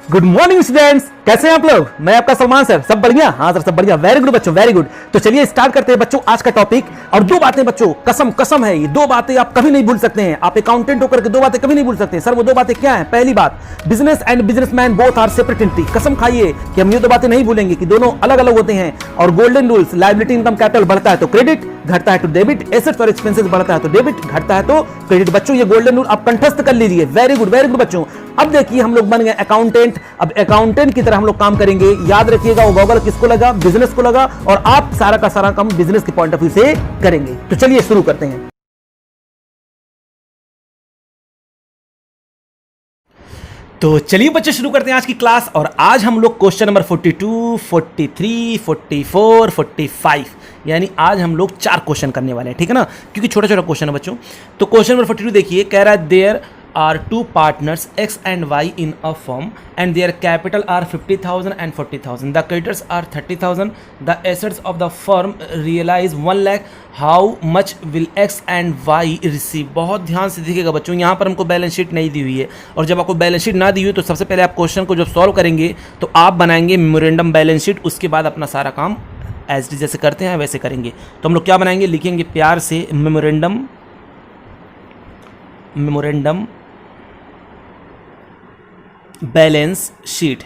Good morning students, कैसे हैं आप लोग। मैं आपका सलमान सर। सब बढ़िया? हाँ सर, सब बढ़िया। वेरी गुड बच्चों, वेरी गुड। तो चलिए स्टार्ट करते हैं बच्चों आज का टॉपिक। और दो बातें बच्चों, कसम कसम है, ये दो बातें आप कभी नहीं भूल सकते हैं। आप अकाउंटेंट होकर के दो बातें कभी नहीं भूल सकते हैं। सर वो दो बातें क्या हैं? पहली बात, business and businessman both are separate entity. कसम खाइए कि हम ये दो बातें नहीं भूलेंगे कि दोनों अलग अलग होते हैं। और golden rules, liability income capital बढ़ता है तो क्रेडिट, घटता है तो डेबिट, एसेट्स और एक्सपेंसेस बढ़ता है तो डेबिट, घटता है तो क्रेडिट। बच्चों ये गोल्डन रूल आप कंठस्थ कर लीजिए। वेरी गुड बच्चों। अब देखिए हम लोग बन गए अकाउंटेंट। अब अकाउंटेंट की तरह हम लोग काम करेंगे। याद रखिएगा वो गॉगल किसको लगा? बिजनेस को लगा। और आप सारा का सारा काम बिजनेस के पॉइंट ऑफ व्यू से करेंगे। तो चलिए शुरू करते हैं। तो चलिए बच्चे शुरू करते हैं आज की क्लास। और आज हम लोग क्वेश्चन नंबर 42, 43, 44, 45 यानी आज हम लोग 4 क्वेश्चन करने वाले हैं, ठीक है ना, क्योंकि छोटा छोटा क्वेश्चन है बच्चों। तो क्वेश्चन नंबर 42 देखिए, कह रहा है there are two partners X and Y in a firm and their capital are 50,000 and 40,000. The creditors are 30,000. The assets of the firm realize 1 lakh. How much will X and Y receive? बहुत ध्यान से देखिएगा बच्चों, यहाँ पर हमको balance sheet नहीं दी हुई है। और जब आपको बैलेंस शीट ना दी हुई तो सबसे पहले आप क्वेश्चन को जब सॉल्व करेंगे तो आप बनाएंगे मेमोरेंडम बैलेंस शीट। उसके बाद अपना सारा काम एज डी जैसे करते हैं वैसे करेंगे। तो हम लोग क्या बनाएंगे, लिखेंगे प्यार से मेमोरेंडम बैलेंस शीट,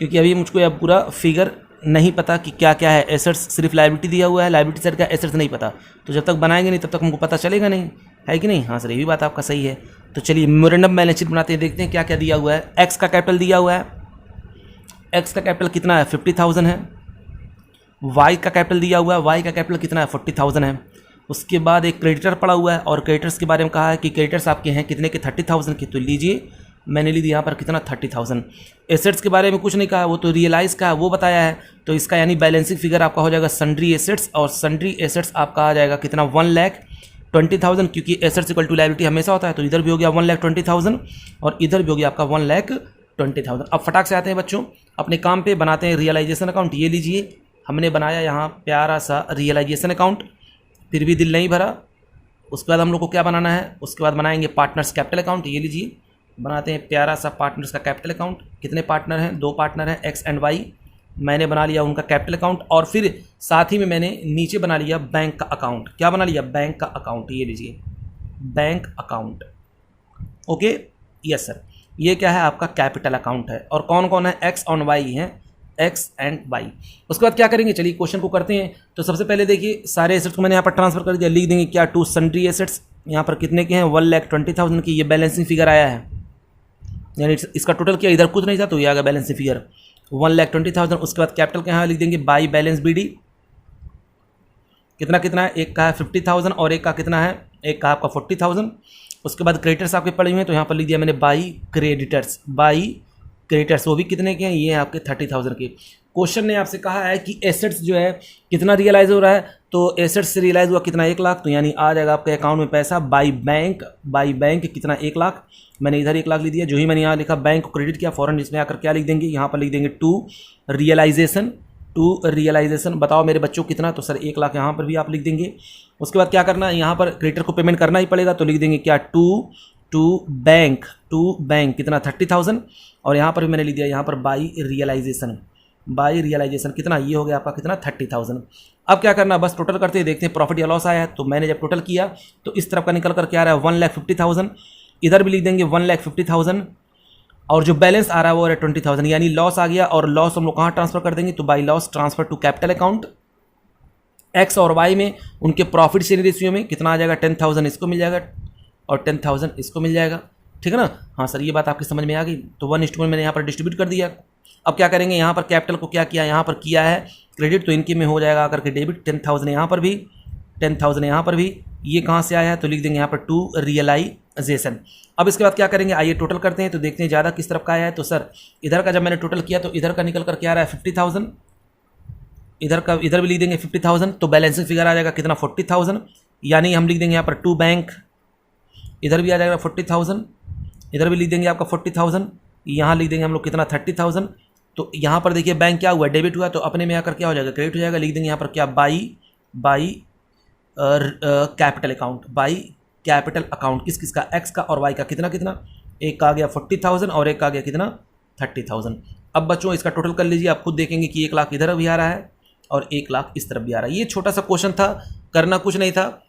क्योंकि अभी मुझको अब पूरा फिगर नहीं पता कि क्या क्या है। एसेट्स सिर्फ लायबिलिटी दिया हुआ है, लायबिलिटी साइड का एसेट्स नहीं पता। तो जब तक बनाएंगे नहीं तब तक हमको पता चलेगा नहीं, है कि नहीं? हाँ सर, ये भी बात आपका सही है। तो चलिए मेमोरेंडम बैलेंस शीट बनाते हैं, देखते हैं क्या क्या दिया हुआ है। एक्स का कैपिटल दिया हुआ है। एक्स का कैपिटल कितना है? 50,000 है। वाई का कैपिटल दिया हुआ है। वाई का कैपिटल कितना है? 40,000 है। उसके बाद एक क्रेडिटर पड़ा हुआ है और क्रेडिटर्स के बारे में कहा है कि क्रेडिटर्स आपके हैं कितने के? 30,000 के। तो लीजिए, मैंने ली थी यहाँ पर कितना? 30,000। एसेट्स के बारे में कुछ नहीं कहा, वो तो रियलाइज़ का वो बताया है। तो इसका यानी बैलेंसिंग फिगर आपका हो जाएगा सन्ड्री एसेट्स, और सन्ड्री एसेट्स आपका आ जाएगा कितना? 1,20,000, क्योंकि एसेट्स इक्वल टू लायबिलिटी हमेशा होता है। तो इधर भी हो गया 1,20,000 और इधर भी हो गया आपका 1,20,000। अब फटाक से आते हैं बच्चों अपने काम पे, बनाते हैं रियलाइजेशन अकाउंट। ये लीजिए, हमने बनाया यहाँ प्यारा सा रियलाइजेशन अकाउंट, फिर भी दिल नहीं भरा। उसके बाद हम लोग को क्या बनाना है? उसके बाद बनाएंगे पार्टनर्स कैपिटल अकाउंट। ये लीजिए, बनाते हैं प्यारा सा पार्टनर्स का कैपिटल अकाउंट। कितने पार्टनर हैं? 2 पार्टनर हैं, एक्स एंड वाई। मैंने बना लिया उनका कैपिटल अकाउंट और फिर साथ ही में मैंने नीचे बना लिया बैंक का अकाउंट। क्या बना लिया? बैंक का अकाउंट। ये लीजिए, bank account. Okay, yes sir. ये क्या है? आपका कैपिटल अकाउंट है। और कौन कौन है? एक्स और वाई हैं, एक्स एंड वाई। उसके बाद क्या करेंगे, चलिए क्वेश्चन को करते हैं। तो सबसे पहले देखिए, सारे एसेट्स को मैंने यहाँ पर ट्रांसफर कर दिया। लिख देंगे क्या? To sundry assets. यहाँ पर कितने के हैं? 1,20,000 की। ये बैलेंसिंग फिगर आया है, यानी इसका टोटल किया, इधर कुछ नहीं था तो ये आ गया बैलेंसिंग फिगर 1,20,000। उसके बाद कैपिटल के यहाँ लिख देंगे बाई बैलेंस बी डी। कितना कितना है? एक का है 50,000 और एक का कितना है? एक का आपका 40,000। उसके बाद क्रेडिटर्स आपके पड़े हुए हैं तो यहाँ पर लिख दिया मैंने बाई क्रेडिटर्स। वो भी कितने के हैं? ये हैं आपके 30,000 के। क्वेश्चन ने आपसे कहा है कि एसेट्स जो है कितना रियलाइज हो रहा है, तो एसेट्स से रियलाइज हुआ कितना? 1 लाख। तो यानी आ जाएगा आपके अकाउंट में पैसा बाई बैंक कितना? 1 लाख। मैंने इधर 1 लाख लिख दिया। जो ही मैंने यहाँ लिखा बैंक को क्रेडिट किया, फौरन इसमें आकर क्या लिख देंगे? यहाँ पर लिख देंगे टू रियलाइजेशन। बताओ मेरे बच्चों कितना? तो सर 1 लाख यहाँ पर भी आप लिख देंगे। उसके बाद क्या करना है? यहाँ पर क्रेडिटर को पेमेंट करना ही पड़ेगा तो लिख देंगे क्या? टू बैंक कितना? 30,000। और यहाँ पर भी मैंने लिख दिया यहाँ पर बाई रियलाइजेशन कितना? ये हो गया आपका कितना? 30,000। अब क्या करना? बस टोटल करते हैं, देखते हैं प्रॉफिट या लॉस आया है। तो मैंने जब टोटल किया तो इस तरफ का निकल कर क्या आ रहा है? 1,50,000। इधर भी लिख देंगे 1,50,000 और जो बैलेंस आ रहा है वो 20,000, यानी लॉस आ गया। और लॉस हम लोग कहाँ ट्रांसफर कर देंगे? तो by loss transfer to capital account. X और वाई में उनके प्रॉफिट शेयरिंग रेशियो में कितना आ जाएगा? 10,000 इसको मिल जाएगा और 10,000 इसको मिल जाएगा, ठीक है ना? हाँ सर, ये बात आपकी समझ में आ गई। तो 1:1 मैंने यहाँ पर डिस्ट्रीब्यूट कर दिया। अब क्या करेंगे? यहाँ पर कैपिटल को क्या किया? यहाँ पर किया है क्रेडिट, तो इनके में हो जाएगा आकर के डेबिट। 10,000 यहाँ पर भी, 10,000 यहाँ पर भी। ये कहाँ से आया है? तो लिख देंगे यहाँ पर टू रियलाइजेशन। अब इसके बाद क्या करेंगे? आइए टोटल करते हैं तो देखते हैं ज़्यादा किस तरफ का आया है। तो सर इधर का जब मैंने टोटल किया तो इधर का निकल कर क्या आ रहा है? 50,000। इधर भी लिख देंगे 50,000। तो बैलेंसिंग फिगर आ जाएगा कितना? 40,000। यानी हम लिख देंगे यहाँ पर टू बैंक। इधर भी आ जाएगा 40,000। इधर भी लिख देंगे आपका 40,000। यहाँ लिख देंगे हम लोग कितना? 30,000। तो यहाँ पर देखिए बैंक क्या हुआ? डेबिट हुआ, तो अपने में आकर क्या हो जाएगा? क्रेडिट हो जाएगा। लिख देंगे यहाँ पर क्या? By capital account. By capital account किस किस का? एक्स का और वाई का। कितना कितना? एक आ गया 40,000 और एक आ गया कितना 30,000। अब बच्चों इसका टोटल कर लीजिए, आप खुद देखेंगे कि 1 लाख इधर भी आ रहा है और 1 लाख इस तरफ भी आ रहा है। ये छोटा सा क्वेश्चन था, करना कुछ नहीं था,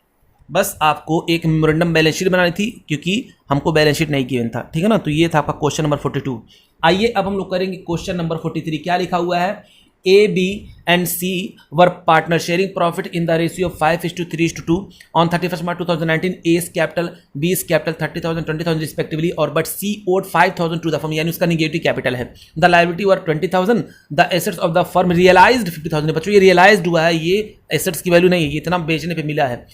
बस आपको एक मेमोरेंडम बैलेंस शीट बनानी थी क्योंकि हमको बैलेंस शीट नहीं गिवन था, ठीक है ना। तो ये था आपका क्वेश्चन नंबर 42। आइए अब हम लोग करेंगे क्वेश्चन नंबर 43। क्या लिखा हुआ है, A, B and C were partner sharing profit in the ratio of 5:3:2 on 31st March 2019. A's capital, B's capital 30,000, 20,000 respectively, और but C owed 5,000 to the firm, यानी उसका निगेटिव कैपिटल है। The liability were 20,000, the assets of the firm realized 50,000। बच्चों ये realised हुआ है, ये assets की वैल्यू नहीं है, ये इतना बेचने पे मिला है।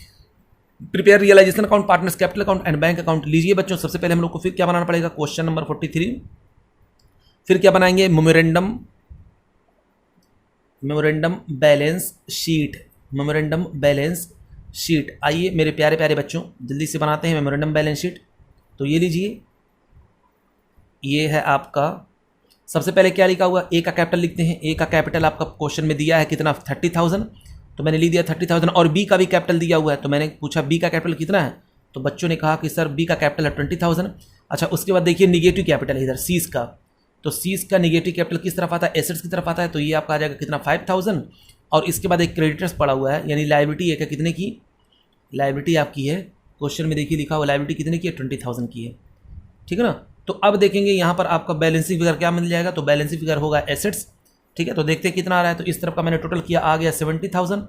Prepare realisation account, partners capital account and bank account. लीजिए बच्चों, सबसे पहले हम लोग को फिर क्या बनाना पड़ेगा, क्वेश्चन नंबर 43। फिर क्या बनाएंगे, memorandum balance sheet, memorandum balance sheet. आइए मेरे प्यारे प्यारे बच्चों, जल्दी से बनाते हैं मेमोरेंडम बैलेंस शीट। तो ये लीजिए, ये है आपका, सबसे पहले क्या लिखा हुआ, ए का कैपिटल लिखते हैं। ए का कैपिटल आपका क्वेश्चन में दिया है कितना 30,000, तो मैंने लिख दिया 30,000। और बी का भी कैपिटल दिया हुआ है, तो मैंने पूछा बी का कैपिटल कितना है, तो बच्चों ने कहा कि सर बी का कैपिटल है 20,000। अच्छा, उसके बाद देखिए निगेटिव कैपिटल है इधर सीज का, तो सीज का निगेटिव कैपिटल किस तरफ आता है, एसेट्स की तरफ आता है, तो ये आपका आ जाएगा कितना 5,000। और इसके बाद एक क्रेडिटर्स पड़ा हुआ है, यानी लायबिलिटी है क्या, कितने की लायबिलिटी आपकी है, क्वेश्चन में देखिए लिखा हुआ लायबिलिटी कितने की है, 20,000 की है, ठीक है ना। तो अब देखेंगे यहाँ पर आपका बैलेंसिंग फिगर क्या मिल जाएगा, तो बैलेंसिंग फिगर होगा एसेट्स, ठीक है। तो देखते हैं कितना आ रहा है, तो इस तरफ का मैंने टोटल किया, आ गया 70,000।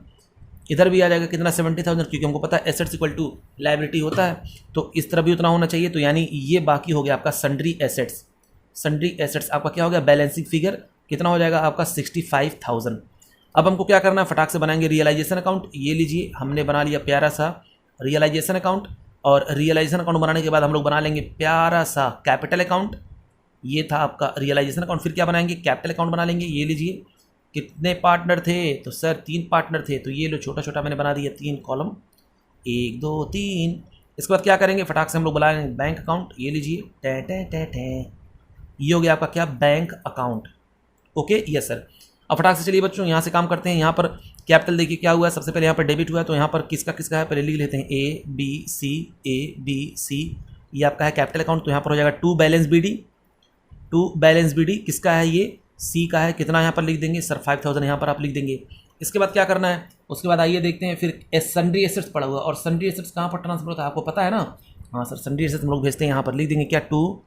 इधर भी आ जाएगा कितना 70,000, क्योंकि हमको पता है एसेट्स इक्वल टू लायबिलिटी होता है, तो इस तरफ भी उतना होना चाहिए। तो यानी ये बाकी हो गया आपका सन्ड्री एसेट्स, सन्ड्री एसेट्स आपका क्या हो गया, बैलेंसिंग फिगर कितना हो जाएगा आपका 65,000। अब हमको क्या करना है, फटाक से बनाएंगे रियलाइजेशन अकाउंट। ये लीजिए, हमने बना लिया प्यारा सा रियलाइजेशन अकाउंट, और रियलाइजेशन अकाउंट बनाने के बाद हम लोग बना लेंगे प्यारा सा कैपिटल अकाउंट। ये था आपका रियलाइजेशन अकाउंट। फिर क्या बनाएंगे, कैपिटल अकाउंट बना लेंगे। ये लीजिए, कितने पार्टनर थे, तो सर 3 पार्टनर थे, तो ये लो छोटा छोटा मैंने बना दिया 3 कॉलम, 1 2 3। इसके बाद क्या करेंगे, फटाक से हम लोग बनाएंगे बैंक अकाउंट। ये लीजिए, टे टे टे टे, ये हो गया आपका क्या, bank account. Okay, yes sir. अब फटाक से चलिए बच्चों यहाँ से काम करते हैं। यहाँ पर कैपिटल देखिए क्या हुआ है, सबसे पहले यहाँ पर डेबिट हुआ है, तो यहाँ पर किसका किसका है पहले लिख लेते हैं, ए बी सी, ये आपका है कैपिटल अकाउंट। तो यहाँ पर हो जाएगा 2 बैलेंस बी डी किसका है, ये सी का है, कितना यहाँ पर लिख देंगे सर 5,000 यहाँ पर आप लिख देंगे। इसके बाद क्या करना है, उसके बाद आइए देखते हैं फिर सन्ड्री एसेट्स पड़ा हुआ, और सन्ड्री एसेट्स कहाँ पर ट्रांसफर होता है आपको पता है ना। हाँ सर, सन्ड्री एसेट्स हम लोग भेजते हैं, यहाँ पर लिख देंगे क्या 2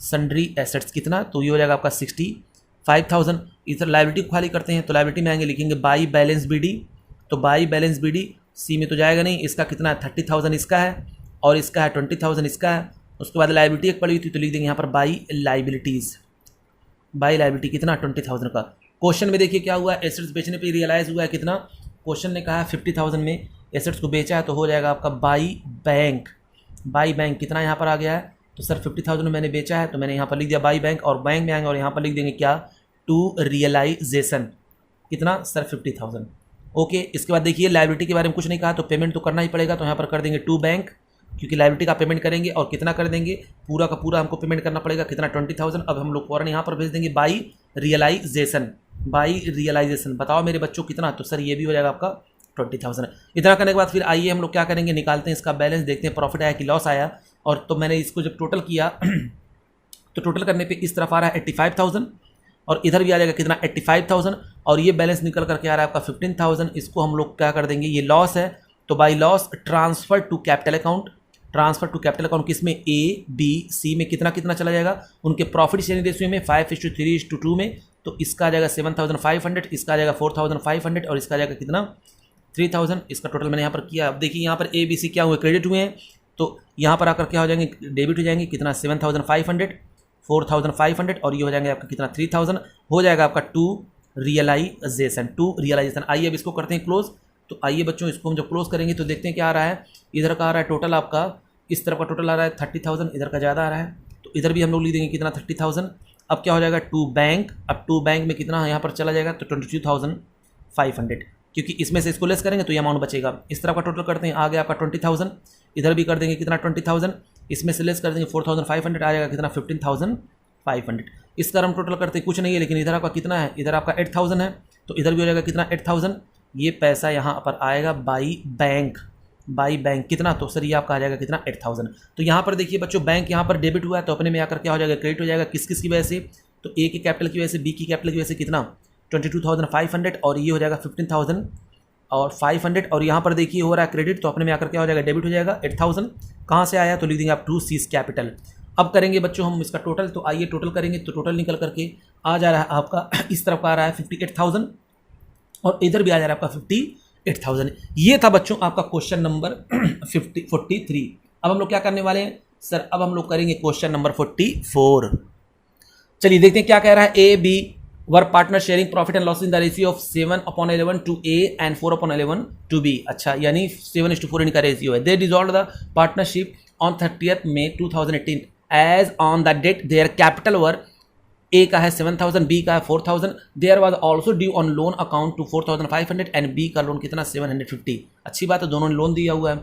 सन्ड्री एसेट्स कितना, तो ये हो जाएगा आपका 65,000। इधर लायबिलिटी को खाली करते हैं, तो लायबिलिटी में आएंगे लिखेंगे बाई बैलेंस बी डी, तो by balance B D C में तो जाएगा नहीं, इसका कितना है 30,000 इसका है, और इसका है 20,000 इसका है। उसके बाद लायबिलिटी एक पड़ी हुई थी, तो लिख देंगे यहाँ पर बाई लायबिलिटीज़, बाई लायबिलिटी कितना 20,000 का। क्वेश्चन में देखिए क्या हुआ है, एसेट्स बेचने पे रियलाइज हुआ है कितना, क्वेश्चन ने कहा 50,000 में एसेट्स को बेचा है, तो हो जाएगा आपका बाई बैंक। बाई बैंक कितना यहाँ पर आ गया है, तो सर 50,000 में मैंने बेचा है, तो मैंने यहाँ पर लिख दिया बाई बैंक, और बैंक में आएंगे और यहाँ पर लिख देंगे क्या, टू रियलाइजेशन कितना सर 50,000। ओके, इसके बाद देखिए लायबिलिटी के बारे में कुछ नहीं कहा, तो पेमेंट तो करना ही पड़ेगा, तो यहाँ पर कर देंगे टू बैंक, क्योंकि लायबिलिटी का पेमेंट करेंगे, और कितना कर देंगे, पूरा का पूरा हमको पेमेंट करना पड़ेगा कितना 20,000। अब हम लोग फौरन यहाँ पर भेज देंगे बाई रियलाइजेशन, बाई रियलाइजेशन। बताओ मेरे बच्चों कितना, तो सर ये भी हो जाएगा आपका 20,000। इतना करने के बाद फिर आइए हम लोग क्या करेंगे, निकालते हैं इसका बैलेंस, देखते हैं प्रॉफिट आया कि लॉस आया। और तो मैंने इसको जब टोटल किया तो टोटल करने पे इस तरफ आ रहा है 85,000, और इधर भी आ जाएगा कितना 85,000, और ये बैलेंस निकल करके आ रहा है आपका 15,000। इसको हम लोग क्या कर देंगे, ये लॉस है, तो by loss transfer to capital account, transfer to capital account किसमें, ए बी सी में कितना कितना चला जाएगा, उनके प्रॉफिट शेयरिंग रेशियो में 5:3:2 में। तो इसका आ जाएगा 7,500, इसका आ जाएगा 4,500, और इसका आ जाएगा कितना 3,000। इसका टोटल मैंने यहाँ पर किया। अब देखिए यहाँ पर ए बी सी क्या हुए, क्रेडिट हुए हैं, तो यहाँ पर आकर क्या हो जाएंगे, डेबिट हो जाएंगे कितना 7,500, 4,500, और ये हो जाएंगे आपका कितना 3,000। हो जाएगा आपका टू रियलाइजेशन। आइए अब इसको करते हैं क्लोज। तो आइए बच्चों, इसको हम जब क्लोज करेंगे तो देखते हैं क्या आ रहा है। इधर का आ रहा है टोटल आपका, इस तरफ का टोटल आ रहा है 30,000, इधर का ज़्यादा आ रहा है, तो इधर भी हम लोग लिख देंगे कितना 30,000। अब क्या हो जाएगा टू बैंक, अब टू बैंक में कितना यहाँ पर चला जाएगा, तो 22,500, क्योंकि इसमें से इसको लेस करेंगे तो ये अमाउंट बचेगा। इस तरफ का टोटल करते हैं, आ गया आपका 20,000, इधर भी कर देंगे कितना 20,000, इसमें से लेस कर देंगे 4,500, आ जाएगा कितना 15,500। इसका हम टोटल करते कुछ नहीं है, लेकिन इधर आपका कितना है, इधर आपका 8,000 है, तो इधर भी हो जाएगा कितना 8,000। ये पैसा यहाँ पर आएगा बाई बैंक, बाई बैंक कितना, तो सर ये आपका आ जाएगा कितना 8000। तो यहाँ पर देखिए बच्चों बैंक यहाँ पर डेबिट हुआ है तो अपने में आकर क्या हो जाएगा क्रेडिट हो जाएगा, किस किस की वजह से, तो ए के कैपिटल की वजह से, बी की कैपिटल की वजह से कितना 22,500 और ये हो जाएगा 15,000 और 500 और यहाँ पर देखिए हो रहा है क्रेडिट तो अपने में आकर क्या हो जाएगा डेबिट हो जाएगा 8000। कहाँ से आया तो लिख देंगे आप टू सीज कैपिटल। अब करेंगे बच्चों हम इसका टोटल, तो आइए टोटल करेंगे तो टोटल निकल करके आ जा रहा है आपका इस तरफ का आ रहा है 58,000 और इधर भी आ जा रहा है आपका 58,000। ये था बच्चों आपका क्वेश्चन नंबर 43। अब हम लोग क्या करने वाले हैं सर, अब हम लोग करेंगे क्वेश्चन नंबर 44। चलिए देखते हैं क्या कह रहा है। A B were partner sharing profit and loss in the ratio of 7/11 to A and 4/11 to B. अच्छा यानी 7:4 इनका रेशियो है। They dissolve the partnership on 30th May 2018 as on the date their capital were, A का है 7,000, B का है 4,000। There was also due on loan account to 4,500 and B का लोन कितना 750। अच्छी बात है, दोनों ने लोन दिया हुआ है।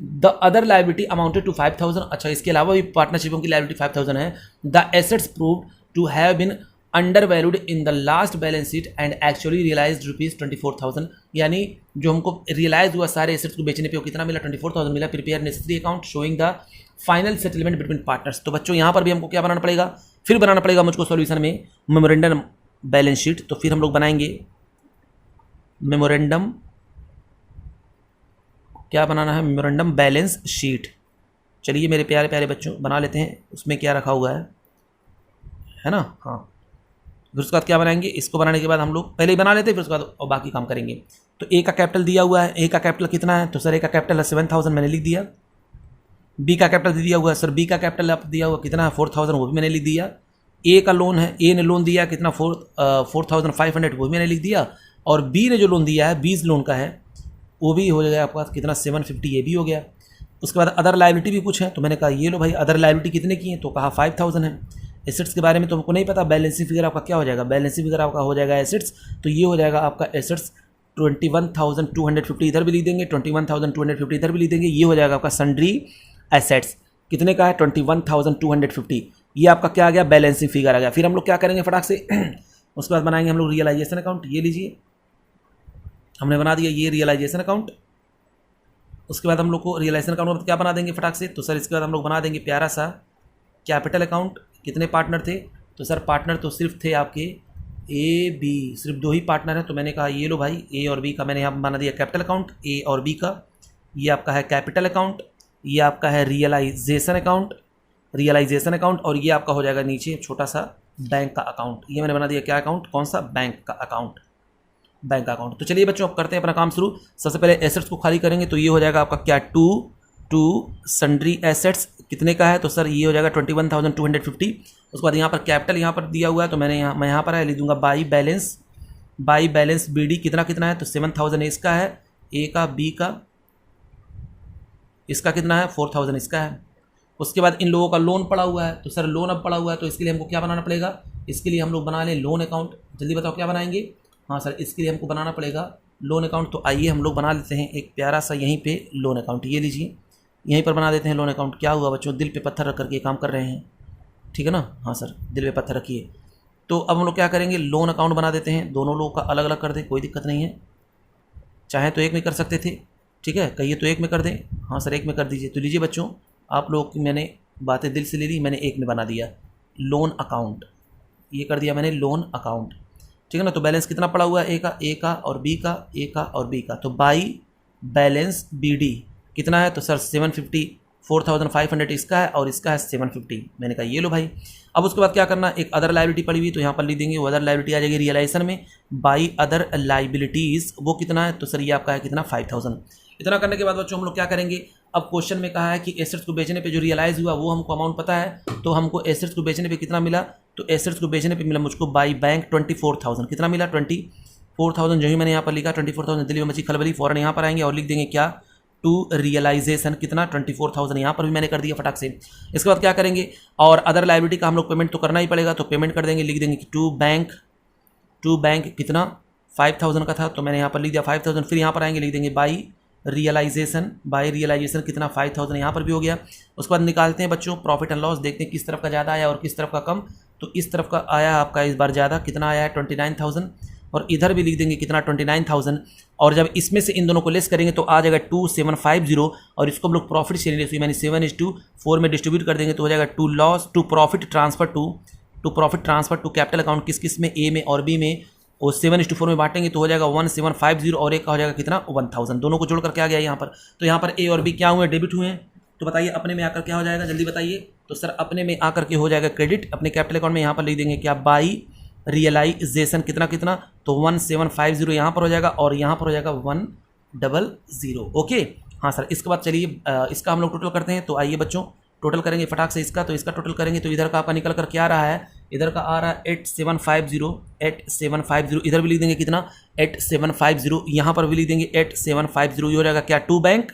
The other liability amounted to 5,000। अच्छा इसके अलावा भी पार्टनरशिपों की लाइबिलिटी 5,000 है। The assets proved to have been undervalued in the last balance sheet and actually realised ₹24,000। यानी जो हमको रियलाइज हुआ सारे एसेट्स को बेचने पे वो कितना मिला 24,000 मिला। Prepare necessary account showing the final settlement between partners. तो बच्चों यहाँ पर भी हमको क्या बनाना पड़ेगा, फिर बनाना पड़ेगा मुझको सॉल्यूशन में मेमोरेंडम बैलेंस शीट। तो फिर हम लोग बनाएंगे मेमोरेंडम, क्या बनाना है मेमोरेंडम बैलेंस शीट। चलिए मेरे प्यारे प्यारे बच्चों बना लेते हैं, उसमें क्या रखा हुआ है ना। हाँ फिर उसके बाद क्या बनाएंगे, इसको बनाने के बाद हम लोग पहले ही बना लेते हैं फिर उसके बाद और बाकी काम करेंगे। तो ए का कैपिटल दिया हुआ है, ए का कैपिटल कितना है तो सर ए का कैपिटल है 7,000 मैंने लिख दिया। बी का कैपिटल दिया हुआ है सर, बी का कैपिटल आप दिया हुआ कितना है 4,000 वो भी मैंने लिख दिया। ए का लोन है, ए ने लोन दिया कितना 4,500 वो भी मैंने लिख दिया। और बी ने जो लोन दिया है 20 लोन का है वो भी हो जाएगा आपका कितना 750, ये भी हो गया। उसके बाद अदर लाइबिलिटी भी कुछ है तो मैंने कहा ये लो भाई अदर लाइबिलिटी कितने की है तो कहा 5,000 है। एसेट्स के बारे में तो हमको नहीं पता, बैलेंसिंग फिगर आपका क्या हो जाएगा, बैलेंसिंग फिगर आपका हो जाएगा एसेट्स, तो ये हो जाएगा आपका एसेट्स 21,250 इधर भी लिख देंगे, 21,250 इधर भी लिख देंगे। ये हो जाएगा आपका सन्ड्री एसेट्स कितने का है 21,250। ये आपका क्या आ गया बैलेंसिंग फिगर आ गया। फिर हम लोग क्या करेंगे फटाक से उसके बाद बनाएंगे हम लोग रियलाइजेशन अकाउंट। ये लीजिए हमने बना दिया ये रियलाइजेशन अकाउंट। उसके बाद हम लोग को रियलाइजेशन अकाउंट क्या बना देंगे फटाक से, तो सर इसके बाद हम लोग बना देंगे प्यारा सा कैपिटल अकाउंट। कितने पार्टनर थे तो सर पार्टनर तो सिर्फ थे आपके ए बी, सिर्फ 2 ही पार्टनर हैं। तो मैंने कहा ये लो भाई ए और बी का मैंने यहाँ बना दिया कैपिटल अकाउंट, ए और बी का। ये आपका है कैपिटल अकाउंट, ये आपका है रियलाइजेशन अकाउंट, रियलाइजेशन अकाउंट, और ये आपका हो जाएगा नीचे छोटा सा बैंक का अकाउंट। ये मैंने बना दिया क्या अकाउंट, कौन सा बैंक का अकाउंट, बैंक का अकाउंट। तो चलिए बच्चों अब करते हैं अपना काम शुरू। सबसे पहले एसेट्स को खाली करेंगे तो ये हो जाएगा आपका क्या टू सन्ड्री एसेट्स कितने का है तो सर ये हो जाएगा 21,250। उसके बाद यहाँ पर कैपिटल यहाँ पर दिया हुआ है तो मैं यहाँ पर लिख दूंगा बाई बैलेंस बी डी कितना कितना है तो 7,000 इसका है, ए का, बी का, इसका कितना है 4,000 इसका है। उसके बाद इन लोगों का लोन पड़ा हुआ है तो सर लोन अब पड़ा हुआ है तो इसके लिए हमको क्या बनाना पड़ेगा, इसके लिए हम लोग बना लें लोन अकाउंट। जल्दी बताओ क्या बनाएंगे। हाँ सर इसके लिए हमको बनाना पड़ेगा लोन अकाउंट। तो आइए हम लोग बना लेते हैं एक प्यारा सा यहीं पे लोन अकाउंट। ये लीजिए यहीं पर बना देते हैं लोन अकाउंट। क्या हुआ बच्चों, दिल पे पत्थर रख करके काम कर रहे हैं, ठीक है ना। हाँ सर दिल पे पत्थर रखिए। तो अब हम लोग क्या करेंगे लोन अकाउंट बना देते हैं, दोनों लोगों का अलग अलग कर दें, कोई दिक्कत नहीं है। चाहे तो एक में कर सकते थे, ठीक है, कहिए तो एक में कर दें। हाँ सर एक में कर दीजिए। तो लीजिए बच्चों आप लोग की मैंने बातें दिल से ले ली, मैंने एक में बना दिया लोन अकाउंट, ये कर दिया मैंने लोन अकाउंट, ठीक है ना। तो बैलेंस कितना पड़ा हुआ है ए का और बी का, ए का और बी का। तो बाई बैलेंस बी डी कितना है तो सर 750, 4,500 इसका है और इसका है 750। मैंने कहा ये लो भाई। अब उसके बाद क्या करना, एक अदर लाइबिलिटी पड़ी हुई तो यहाँ पर लिख देंगे वो अदर लाइबिलिटी आ जाएगी रियलाइजेशन में बाई अदर लाइबिलिटीज़। वो कितना है तो सर ये आपका है कितना 5,000। इतना करने के बाद बच्चों हम लोग क्या करेंगे, अब क्वेश्चन में कहा है कि एसेट्स को बेचने पे जो रियलाइज हुआ वो हमको अमाउंट पता है। तो हमको एसेट्स को बेचने पे कितना मिला, तो एसेट्स को बेचने पे मिला मुझको बाई बैंक 24,000। कितना मिला 24,000। जो ही मैंने यहाँ पर लिखा 24,000, दिल्ली में मची खलबली, फौरन यहाँ पर आएंगे और लिख देंगे क्या टू रियलाइजेशन कितना 24,000। यहाँ पर भी मैंने कर दिया फटाक से। इसके बाद क्या करेंगे, और अदर लाइबिलिटी का हम लोग पेमेंट तो करना ही पड़ेगा तो पेमेंट कर देंगे, लिख देंगे कि टू बैंक कितना 5,000 का था तो मैंने यहाँ पर लिख दिया 5,000। फिर यहाँ पर आएंगे लिख देंगे बाई रियलाइजेशन कितना 5,000, यहाँ पर भी हो गया। उसके बाद निकालते हैं बच्चों प्रॉफिट एंड लॉस, देखते हैं किस तरफ का ज़्यादा आया और किस तरफ का कम। तो इस तरफ का आया आपका इस बार ज़्यादा, कितना आया है 29,000। और इधर भी लिख देंगे कितना 29,000। और जब इसमें से इन दोनों को लेस करेंगे तो आ जाएगा 2750 और इसको हम लोग प्रॉफिट शेयरिंग रेशियो यानी 7:4 में डिस्ट्रीब्यूट कर देंगे तो हो जाएगा to profit transfer to capital account किस किस में, ए में और बी में, और 7:4 में बांटेंगे तो हो जाएगा 1750 और एक का हो जाएगा कितना 1000। दोनों को जोड़ करके आ गया यहाँ पर। तो यहाँ पर ए और बी क्या हुए, डेबिट हुए हैं। तो बताइए अपने में आकर क्या हो जाएगा, जल्दी बताइए। तो सर अपने में आकर के हो जाएगा क्रेडिट। अपने कैपिटल अकाउंट में यहाँ पर लिख देंगे क्या, बाई रियलाइजेशन कितना कितना, तो 1750 यहाँ पर हो जाएगा और यहाँ पर हो जाएगा 100। ओके हाँ सर। इसके बाद चलिए इसका हम लोग टोटल करते हैं। तो आइए बच्चों टोटल करेंगे फटाक से इसका। तो इसका टोटल करेंगे तो इधर का आपका निकल कर क्या आ रहा है, इधर का आ रहा है 8750। इधर भी लिख देंगे कितना 8750, यहाँ पर भी लिख देंगे 8750। ये हो जाएगा क्या, टू बैंक।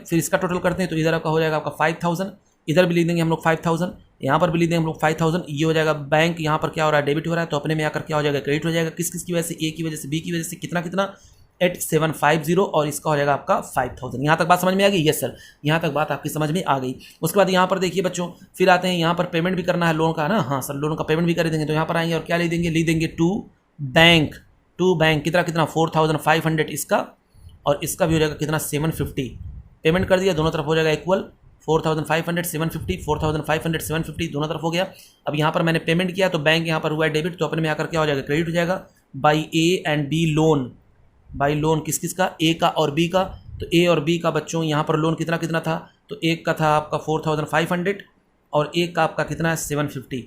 फिर इसका टोटल करते हैं तो इधर आपका हो जाएगा आपका 5000। इधर भी लिख देंगे हम लोग 5000, यहाँ पर भी लिख देंगे हम लोग 5000। ये हो जाएगा बैंक, यहाँ पर क्या हो रहा है, डेबिट हो रहा है। तो अपने में आकर क्या हो जाएगा, क्रेडिट हो जाएगा। किस किस की वजह से, ए की वजह से, बी की वजह से, कितना कितना 8750 और इसका हो जाएगा आपका 5000। यहाँ तक बात समझ में आ गई? यस सर, यहाँ तक बात आपकी समझ में आ गई। उसके बाद यहाँ पर देखिए बच्चों, फिर आते हैं यहाँ पर पेमेंट भी करना है लोन का ना। हाँ सर, लोन का पेमेंट भी कर देंगे। तो यहाँ पर आएंगे और क्या लिख देंगे टू बैंक कितना 4500 इसका, और इसका भी हो जाएगा कितना 750। पेमेंट कर दिया, दोनों तरफ हो जाएगा इक्वल 4500 750, 4500 750 दोनों तरफ हो गया। अब यहाँ पर मैंने पेमेंट किया तो बैंक यहाँ पर हुआ है डेबिट, तो अपने में आकर क्या हो जाएगा, क्रेडिट हो जाएगा by A and B loan. By loan किस किस का, ए का और बी का। तो ए और बी का बच्चों यहाँ पर लोन कितना कितना था, तो एक का था आपका 4500 और एक का आपका कितना है 750।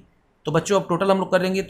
तो बच्चों अब टोटल हम लोग करेंगे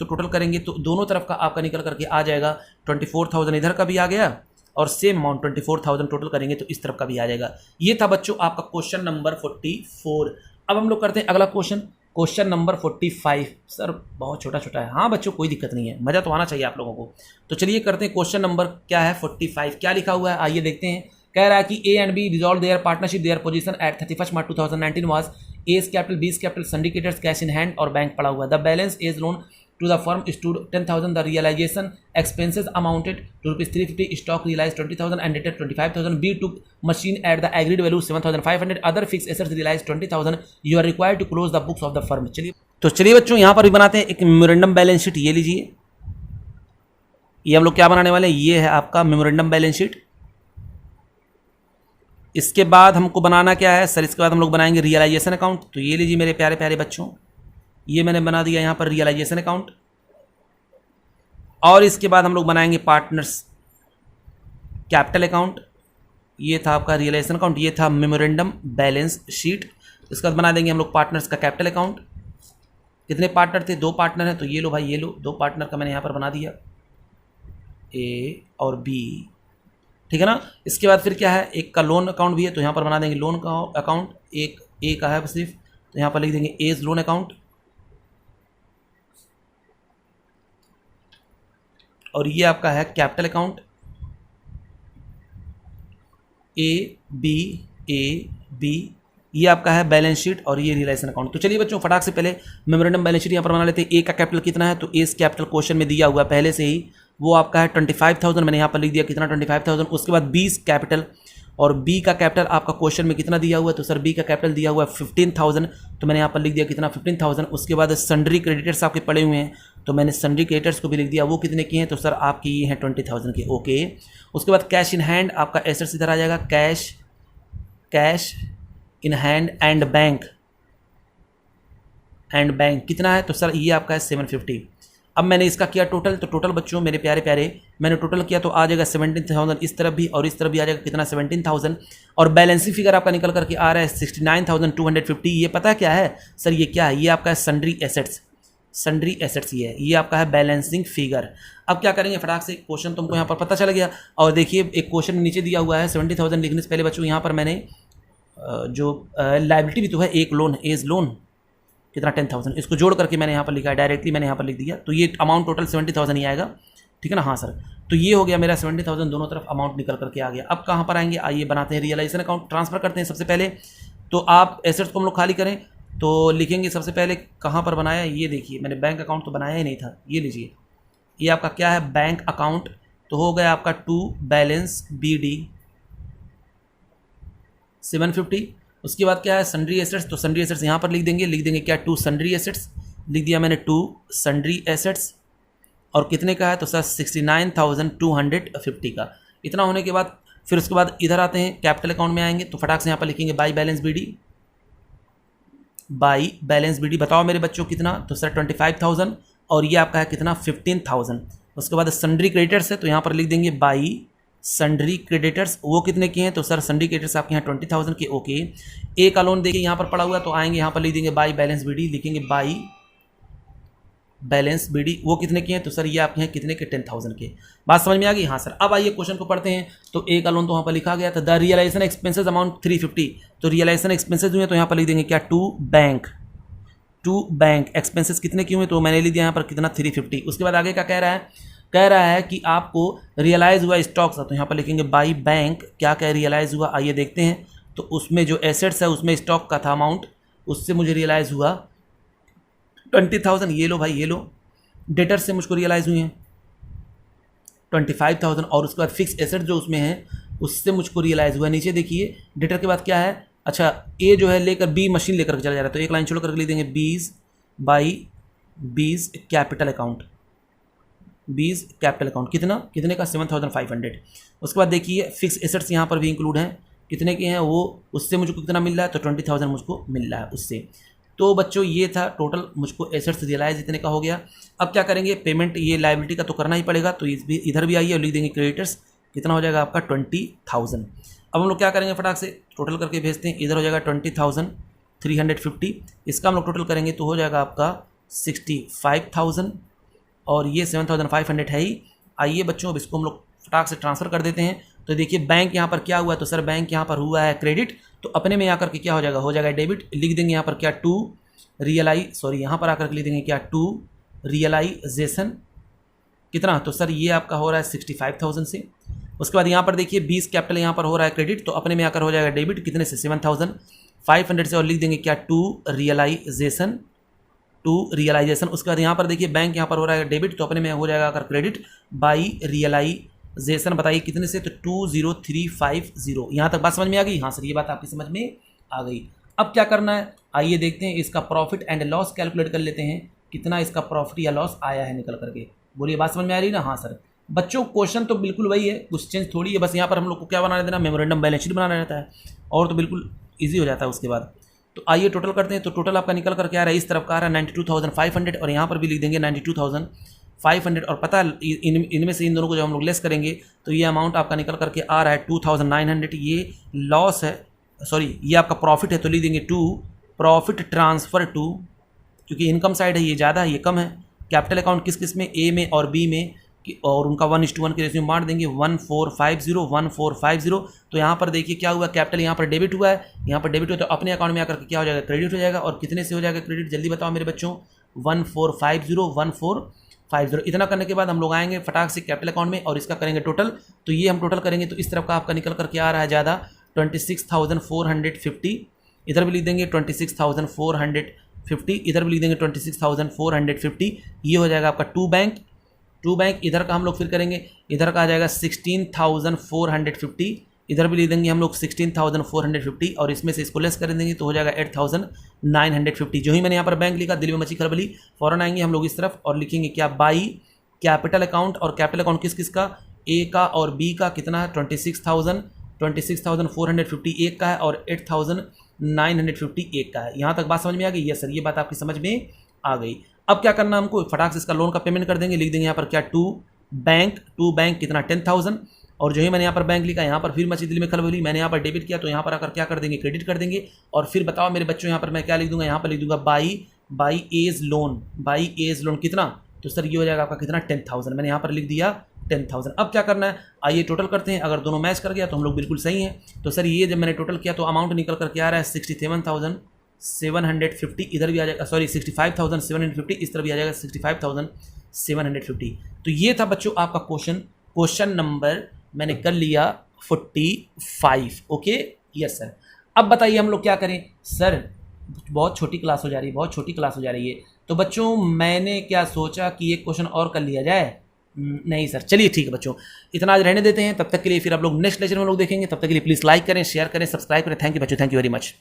तो दोनों तरफ का आपका निकल करके आ जाएगा 24,000। इधर का भी आ गया और सेम अमाउंट 24,000 टोटल करेंगे तो इस तरफ का भी आ जाएगा। ये था बच्चों आपका क्वेश्चन नंबर 44। अब हम लोग करते हैं अगला क्वेश्चन नंबर 45। सर बहुत छोटा छोटा है। हाँ बच्चों कोई दिक्कत नहीं है, मज़ा तो आना चाहिए आप लोगों को। तो चलिए करते हैं क्वेश्चन नंबर क्या है 45। क्या लिखा हुआ है आइए देखते हैं। कह रहा है कि A and B resolve their partnership, their position at 31 March 2019 was A's capital, B's capital, syndicators, cash in hand और बैंक पड़ा हुआ है। The balance as loan to the firm stood 10,000. The realization expenses amounted to rupees 350. Stock realized 20,000 and debtor 25,000. B took machine at the agreed value 7,500. Other fixed assets realized 20,000. You are required to close the books of the firm. चलिए बच्चों यहाँ पर भी बनाते हैं एक memorandum balance sheet. ये लीजिए, ये हम लोग क्या बनाने वाले हैं, ये है आपका मेमोरेंडम बैलेंस शीट। इसके बाद हमको बनाना क्या है सर, इसके बाद हम लोग बनाएंगे रियलाइजेशन अकाउंट। तो ये लीजिए मेरे प्यारे प्यारे बच्चों, ये मैंने बना दिया यहाँ पर रियलाइजेशन अकाउंट। और इसके बाद हम लोग बनाएंगे पार्टनर्स कैपिटल अकाउंट। ये था आपका रियलाइजेशन अकाउंट, ये था मेमोरेंडम बैलेंस शीट। इसके बाद बना देंगे हम लोग पार्टनर्स का कैपिटल अकाउंट। कितने पार्टनर थे, दो पार्टनर हैं, तो ये लो भाई, ये लो दो पार्टनर का मैंने यहाँ पर बना दिया, ए और बी, ठीक है ना। इसके बाद फिर क्या है, एक का लोन अकाउंट भी है तो यहाँ पर बना देंगे लोन का अकाउंट। एक ए का है सिर्फ, तो यहाँ पर लिख देंगे एज लोन अकाउंट। और ये आपका है कैपिटल अकाउंट, ए बी, ये आपका है बैलेंस शीट और ये रियलाइजेशन अकाउंट। तो चलिए बच्चों फटाक से पहले मेमोरेंडम बैलेंस शीट यहाँ पर बना लेते हैं। ए का कैपिटल कितना है, तो एज कैपिटल क्वेश्चन में दिया हुआ है पहले से ही, वो आपका है 25,000। मैंने यहाँ पर लिख दिया कितना 25,000। उसके बाद 20 कैपिटल, और बी का कैपिटल आपका क्वेश्चन में कितना दिया हुआ है, तो सर बी का कैपिटल दिया हुआ है 15,000, तो मैंने यहाँ पर लिख दिया कितना 15,000। उसके बाद सन्ड्री क्रेडिटर्स आपके पड़े हुए हैं, तो मैंने सन्ड्री क्रेडिटर्स को भी लिख दिया, वो कितने की हैं, तो सर आपकी ये हैं 20,000 के। ओके, उसके बाद कैश इन हैंड आपका एसेट्स इधर आ जाएगा, cash in hand and bank कितना है, तो सर ये आपका है 750। अब मैंने इसका किया टोटल, तो टोटल बच्चों मेरे प्यारे प्यारे मैंने टोटल किया तो आ जाएगा 17,000 इस तरफ भी, और इस तरफ भी आ जाएगा कितना 17,000। और बैलेंसिंग फिगर आपका निकल करके आ रहा है 69,250। ये पता है क्या है सर, ये क्या है, ये आपका है सन्ड्री एसेट्स, ये आपका है बैलेंसिंग फिगर। अब क्या करेंगे फटाक से, क्वेश्चन तुमको यहाँ पर पता चल गया। और देखिए एक क्वेश्चन नीचे दिया हुआ है 70,000 लिखने से पहले बच्चों यहाँ पर मैंने जो लायबिलिटी भी तो है, एक लोन एज लोन कितना 10,000, इसको जोड़ करके मैंने यहाँ पर लिखा है, डायरेक्टली मैंने यहाँ पर लिख दिया, तो ये अमाउंट टोटल 70,000 ही आएगा, ठीक है ना। हाँ सर, तो ये हो गया मेरा 70,000, दोनों तरफ अमाउंट निकल करके आ गया। अब कहाँ पर आएंगे, आइए बनाते हैं रियलाइजेशन अकाउंट, ट्रांसफर करते हैं सबसे पहले। तो आप एसेट्स को हम लोग खाली करें तो लिखेंगे सबसे पहले कहाँ पर बनाया, ये देखिए मैंने बैंक अकाउंट तो बनाया ही नहीं था, ये लीजिए, ये आपका क्या है बैंक अकाउंट, तो हो गया आपका टू बैलेंस BD 750। उसके बाद क्या है सन्ड्री एसेट्स, तो सन्ड्री एसेट्स यहाँ पर लिख देंगे क्या, टू सन्ड्री एसेट्स लिख दिया मैंने, टू सन्ड्री एसेट्स। और कितने का है, तो सर 69,250 का। इतना होने के बाद फिर उसके बाद इधर आते हैं, कैपिटल अकाउंट में आएंगे तो फटाक से यहाँ पर लिखेंगे by balance B D, by balance B D. बताओ मेरे बच्चों कितना, तो सर 25,000 और ये आपका है कितना 15,000। उसके बाद सन्ड्री क्रेडिटर्स है तो यहाँ पर लिख देंगे बाई सन्ड्री क्रेडिटर्स, वो कितने के हैं, तो सर सन्ड्री क्रेडिटर्स आपके यहाँ 20,000 के। ओके, ए का लोन देखिए यहाँ पर पड़ा हुआ है तो आएंगे यहाँ पर लिख देंगे बाई बैलेंस बी डी, लिखेंगे बाई बैलेंस बी डी, वो कितने के हैं, तो सर ये आपके हैं कितने के 10,000 के। बात समझ में आ गई? हाँ सर। अब आइए क्वेश्चन को पढ़ते हैं। तो ए का लोन तो वहाँ पर लिखा गया था, द रियलाइजेशन एक्सपेंसेस अमाउंट 350, तो रियलाइजेशन एक्सपेंसेस हुए तो यहाँ पर लिख देंगे क्या, टू बैंक एक्सपेंसेस कितने क्यों हुए, तो मैंने लिख दिया यहाँ पर कितना 350। उसके बाद आगे क्या कह रहा है कि आपको रियलाइज हुआ स्टॉक्स, तो यहाँ पर लिखेंगे बाई बैंक क्या क्या रियलाइज हुआ, आइए देखते हैं। तो उसमें जो एसेट्स है उसमें स्टॉक का था अमाउंट, उससे मुझे रियलाइज हुआ 20,000, ये लो भाई ये लो। डेटर से मुझको रियलाइज हुए हैं 25,000 और उसके बाद फिक्स एसेट जो उसमें है उससे मुझको रियलाइज हुआ। नीचे देखिए डेटर के बाद क्या है, अच्छा ए जो है लेकर बी मशीन लेकर के चला जा रहा है तो एक लाइन छोड़ करके लिख देंगे बीज बाई बीज कैपिटल अकाउंट, बीज कैपिटल अकाउंट कितने का 7,500। उसके बाद देखिए फिक्स एसेट्स यहाँ पर भी इंक्लूड हैं, कितने के हैं वो, उससे मुझको कितना मिल रहा है, तो 20,000 मुझको मिल रहा है उससे। तो बच्चों ये था टोटल मुझको एसेट्स रियलाइज इतने का हो गया। अब क्या करेंगे, पेमेंट ये लायबिलिटी का तो करना ही पड़ेगा, तो इधर भी आइए और लिख देंगे क्रेडिटर्स, कितना हो जाएगा आपका 20,000। अब हम लोग क्या करेंगे, फटाक से टोटल करके भेजते हैं। इधर हो जाएगा 20,350, इसका हम लोग टोटल करेंगे तो हो जाएगा आपका 65,000 और ये 7,500 है ही। आइए बच्चों अब इसको हम लोग फटाक से ट्रांसफ़र कर देते हैं। तो देखिए बैंक यहाँ पर क्या हुआ है, तो सर बैंक यहाँ पर हुआ है क्रेडिट, तो अपने में आकर के क्या हो जाएगा डेबिट। लिख देंगे यहाँ पर क्या यहाँ पर आकर के लिख देंगे क्या टू रियलाइजेशन, कितना, तो सर ये आपका हो रहा है 65,000 से। उसके बाद यहाँ पर देखिए 20 कैपिटल यहाँ पर हो रहा है क्रेडिट, तो अपने में आकर हो जाएगा डेबिट, कितने से 7,500 से, और लिख देंगे क्या टू रियलाइजेशन। उसके बाद यहाँ पर देखिए बैंक यहाँ पर हो रहा है डेबिट, तो अपने में हो जाएगा अगर क्रेडिट बाई रियलाइजेशन, बताइए कितने से, तो 20,350। यहाँ तक बात समझ में आ गई? हाँ सर ये बात आपकी समझ में आ गई। अब क्या करना है, आइए देखते हैं इसका प्रॉफिट एंड लॉस कैलकुलेट कर लेते हैं, कितना इसका प्रॉफिट या लॉस आया है निकल करके। बोलिए बात समझ में आ रही ना? हाँ सर। बच्चों क्वेश्चन तो बिल्कुल वही है, कुछ चेंज थोड़ी है, बस यहाँ पर हम लोग को क्या बनाना देना, मेमोरेंडम बैलेंस शीट बनाना रहता है और तो बिल्कुल ईजी हो जाता है उसके बाद। तो आइए टोटल करते हैं। तो टोटल आपका निकल कर क्या आ रहा है, इस तरफ का आ रहा है 92,500 और यहाँ पर भी लिख देंगे 92,500 और पता इनमें से इन दोनों को जब हम लोग लेस करेंगे तो ये अमाउंट आपका निकल करके आ रहा है 2,900। ये लॉस है, सॉरी ये आपका प्रॉफिट है, तो लिख देंगे टू प्रॉफिट ट्रांसफ़र टू, क्योंकि इनकम साइड है ये ज़्यादा है ये कम है। कैपिटल अकाउंट किस में, ए में और बी में, और उनका 1:1 के रेशियो में बांट देंगे 1450। तो यहाँ पर देखिए क्या हुआ, कैपिटल यहाँ पर डेबिट हुआ है, यहाँ पर डेबिट हुआ तो अपने अकाउंट में आकर के क्या हो जाएगा, क्रेडिट हो जाएगा। और कितने से हो जाएगा क्रेडिट, जल्दी बताओ मेरे बच्चों, 1450। इतना करने के बाद हम लोग आएंगे फटाक से कैपिटल अकाउंट में और इसका करेंगे टोटल। तो ये हम टोटल करेंगे तो इस तरफ का आपका निकल कर क्या आ रहा है ज़्यादा 26,450, इधर भी लिख देंगे 26,450, इधर भी लिख देंगे 26,450। ये हो जाएगा आपका टू बैंक। इधर का हम लोग फिर करेंगे, इधर का आ जाएगा 16,450, इधर भी लिख देंगे हम लोग 16,450 और इसमें से इसको लेस कर देंगे तो हो जाएगा 8,950। जो ही मैंने यहाँ पर बैंक लिखा दिल में मची खलबली, फौरन आएंगे हम लोग इस तरफ और लिखेंगे क्या, बाई कैपिटल अकाउंट। और कैपिटल अकाउंट किस का, ए का और बी का, कितना है 26,450 एक का है और 8,950 एक का है। यहाँ तक बात समझ में आ गई? यस सर ये बात आपकी समझ में आ गई। अब क्या करना हमको, फटाक से इसका लोन का पेमेंट कर देंगे, लिख देंगे यहाँ पर क्या टू बैंक कितना 10,000 और जो ही मैंने यहाँ पर बैंक लिखा यहाँ पर फिर मची दिल में खलबली, मैंने यहाँ पर डेबिट किया तो यहाँ पर आकर क्या कर देंगे, क्रेडिट कर देंगे। और फिर बताओ मेरे बच्चों यहाँ पर मैं क्या लिख दूंगा, यहाँ पर लिख दूंगा बाई एज लोन कितना, तो सर ये हो जाएगा आपका कितना 10,000, मैंने यहाँ पर लिख दिया 10,000। अब क्या करना है, आइए टोटल करते हैं, अगर दोनों मैच कर गया तो हम लोग बिल्कुल सही हैं। तो सर ये जब मैंने टोटल किया तो अमाउंट निकल कर क्या आ रहा है 67,750, इधर भी आ जाएगा, सॉरी 65,750, इस तरह भी आ जाएगा 65,750। तो ये था बच्चों आपका क्वेश्चन नंबर मैंने कर लिया 45। Okay yes sir. अब बताइए हम लोग क्या करें, सर बहुत छोटी क्लास हो जा रही है, तो बच्चों मैंने क्या सोचा कि एक क्वेश्चन और कर लिया जाए। नहीं सर, चलिए ठीक है बच्चों, इतना आज रहने देते हैं, तब तक के लिए फिर आप लोग नेक्स्ट लेक्चर में लोग देखेंगे, तब तक के लिए प्लीज़ लाइक करें, शेयर करें, सब्सक्राइब करें। थैंक यू बच्चों, थैंक यू वेरी मच।